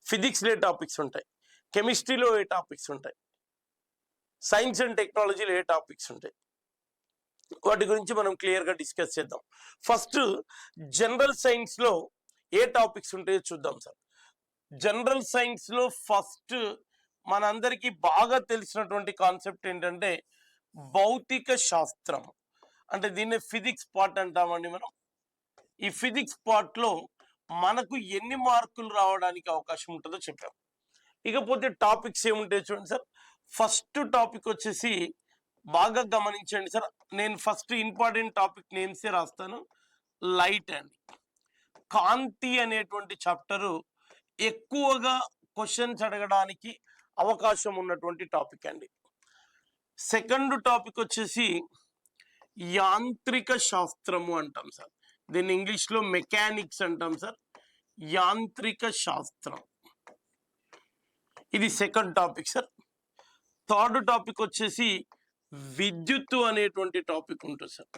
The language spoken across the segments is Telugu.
ఫిజిక్స్లో ఏ టాపిక్స్ ఉంటాయి, కెమిస్ట్రీలో ఏ టాపిక్స్ ఉంటాయి, సైన్స్ అండ్ టెక్నాలజీలో ఏ టాపిక్స్ ఉంటాయి, వాటి గురించి మనం క్లియర్గా డిస్కస్ చేద్దాం. ఫస్ట్ జనరల్ సైన్స్లో ఏ టాపిక్స్ ఉంటాయో చూద్దాం సార్. జనరల్ సైన్స్లో ఫస్ట్ మనందరికీ బాగా తెలిసినటువంటి కాన్సెప్ట్ ఏంటంటే భౌతిక శాస్త్రం, అంటే దీన్ని ఫిజిక్స్ పార్ట్ అంటామండి మనం. ఈ ఫిజిక్స్ పార్ట్లో మనకు ఎన్ని మార్కులు రావడానికి అవకాశం ఉంటుందో చెప్పాం. ఇకపోతే టాపిక్స్ ఏముంటాయి చూడండి సార్. ఫస్ట్ టాపిక్ వచ్చేసి బాగా గమనించండి సార్, నేను ఫస్ట్ ఇంపార్టెంట్ టాపిక్ నేమ్సే రాస్తాను. లైట్ అండి, కాంతి అనేటువంటి చాప్టరు ఎక్కువగా క్వశ్చన్స్ అడగడానికి అవకాశం ఉన్నటువంటి టాపిక్ అండి. సెకండ్ టాపిక్ వచ్చేసి యాంత్రిక శాస్త్రము అంటాం సార్, దీన్ని ఇంగ్లీష్లో మెకానిక్స్ అంటాం సార్. యాంత్రిక శాస్త్రం ఇది second topic sir. Third topic వచ్చేసి విద్యుత్తు అనేటువంటి టాపిక్ ఉంటుంది సార్,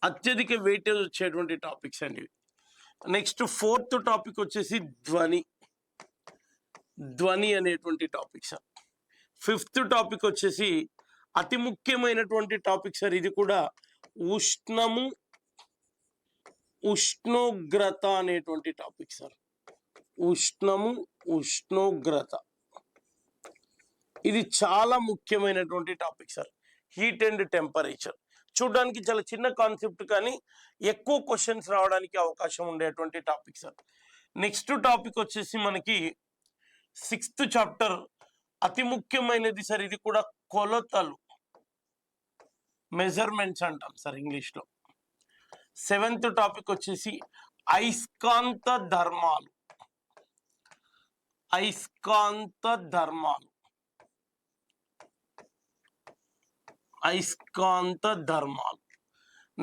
అత్యధిక వెయిటేజ్ వచ్చేటువంటి టాపిక్స్ అండి. నెక్స్ట్ ఫోర్త్ టాపిక్ వచ్చేసి ధ్వని అనేటువంటి టాపిక్ సార్. ఫిఫ్త్ టాపిక్ వచ్చేసి అతి ముఖ్యమైనటువంటి టాపిక్ సార్, ఇది కూడా ఉష్ణోగ్రత అనేటువంటి టాపిక్ సార్. ఉష్ణోగ్రత ఇది చాలా ముఖ్యమైనటువంటి topic sir. Heat and temperature చూడడానికి చాలా చిన్న కాన్సెప్ట్, కానీ ఎక్కువ క్వశ్చన్స్ రావడానికి అవకాశం ఉండేటువంటి టాపిక్ సార్. నెక్స్ట్ టాపిక్ వచ్చేసి మనకి సిక్స్త్ చాప్టర్, అతి ముఖ్యమైనది సార్, ఇది కూడా కొలతలు, మెజర్మెంట్స్ అంటాం సార్ ఇంగ్లీష్లో. సెవెంత్ టాపిక్ వచ్చేసి అయస్కాంత ధర్మాలు.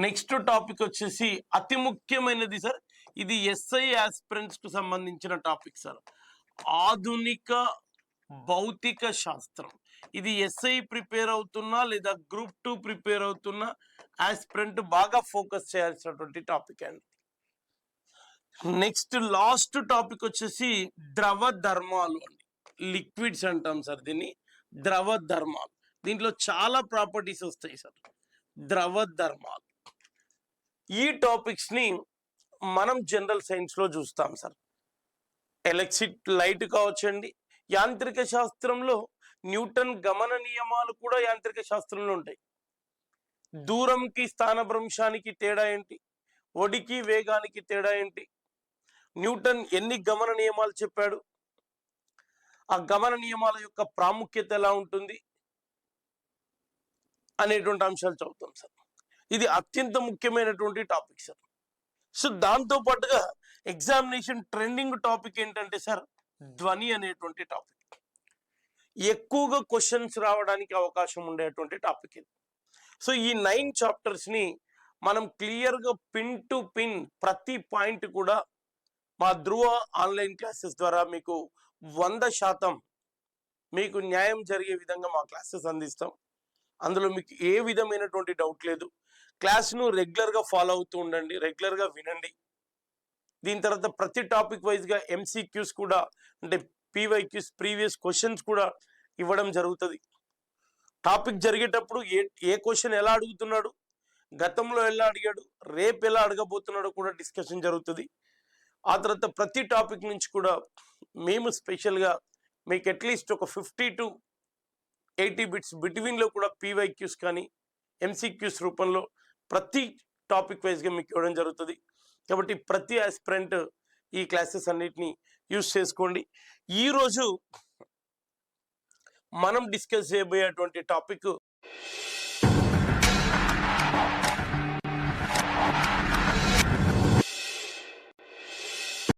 నెక్స్ట్ టాపిక్ వచ్చేసి అతి ముఖ్యమైనది సార్, ఇది ఎస్ఐ ఆస్పిరెంట్స్ కు సంబంధించిన టాపిక్ సార్, ఆధునిక భౌతిక శాస్త్రం. ఇది ఎస్ఐ ప్రిపేర్ అవుతున్నా లేదా గ్రూప్ 2 ప్రిపేర్ అవుతున్నా ఆస్పిరెంట్ బాగా ఫోకస్ చేయాల్సినటువంటి టాపిక్ అండి. నెక్స్ట్ లాస్ట్ టాపిక్ వచ్చేసి ద్రవ ధర్మాలు అండి, లిక్విడ్స్ అంటాం సార్ దీన్ని, ద్రవ ధర్మాలు. దీంట్లో చాలా ప్రాపర్టీస్ వస్తాయి సార్, ద్రవ ధర్మాలు. ఈ టాపిక్స్ ని మనం జనరల్ సైన్స్ లో చూస్తాం సార్. Electricity, light కావచ్చండి. యాంత్రిక శాస్త్రంలో న్యూటన్ గమన నియమాలు కూడా యాంత్రిక శాస్త్రంలో ఉంటాయి. దూరంకి స్థానభ్రంశానికి తేడా ఏంటి, ఒడికి వేగానికి తేడా ఏంటి, న్యూటన్ ఎన్ని గమన నియమాలు చెప్పాడు, ఆ గమన నియమాల యొక్క ప్రాముఖ్యత ఎలా ఉంటుంది అనేటువంటి అంశాలు చదువుతాం సార్. ఇది అత్యంత ముఖ్యమైనటువంటి టాపిక్ సార్. సో దాంతో పాటుగా ఎగ్జామినేషన్ ట్రెండింగ్ టాపిక్ ఏంటంటే సార్ ధ్వని అనేటువంటి టాపిక్. ఎక్కువగా క్వశ్చన్స్ రావడానికి అవకాశం ఉండేటువంటి టాపిక్ ఇది. సో ఈ 9 చాప్టర్స్ ని మనం క్లియర్గా పిన్ టు పిన్ ప్రతి పాయింట్ కూడా మా ధ్రువ ఆన్లైన్ క్లాసెస్ ద్వారా మీకు 100% మీకు న్యాయం జరిగే విధంగా మా క్లాసెస్ అందిస్తాం. అందులో మీకు ఏ విధమైనటువంటి డౌట్ లేదు. క్లాస్ను రెగ్యులర్గా ఫాలో అవుతూ ఉండండి, రెగ్యులర్గా వినండి. దీని తర్వాత ప్రతి టాపిక్ వైజ్గా ఎంసీక్యూస్ కూడా, అంటే పీవైక్యూస్, ప్రీవియస్ క్వశ్చన్స్ కూడా ఇవ్వడం జరుగుతుంది. టాపిక్ జరిగేటప్పుడు ఏ క్వశ్చన్ ఎలా అడుగుతున్నాడు, గతంలో ఎలా అడిగాడు, రేపు ఎలా అడగబోతున్నాడో కూడా డిస్కషన్ జరుగుతుంది. ఆ తర్వాత ప్రతి టాపిక్ నుంచి కూడా మేము స్పెషల్గా మీకు అట్లీస్ట్ ఒక 50 to 80 బిట్స్ బిట్వీన్లో కూడా పీవైక్యూస్ కానీ ఎంసీక్యూస్ రూపంలో ప్రతి టాపిక్ వైజ్గా మీకు ఇవ్వడం జరుగుతుంది. కాబట్టి ప్రతి ఆస్పిరెంట్ ఈ క్లాసెస్ అన్నిటినీ యూజ్ చేసుకోండి. ఈరోజు మనం డిస్కస్ చేయబోయేటువంటి టాపిక్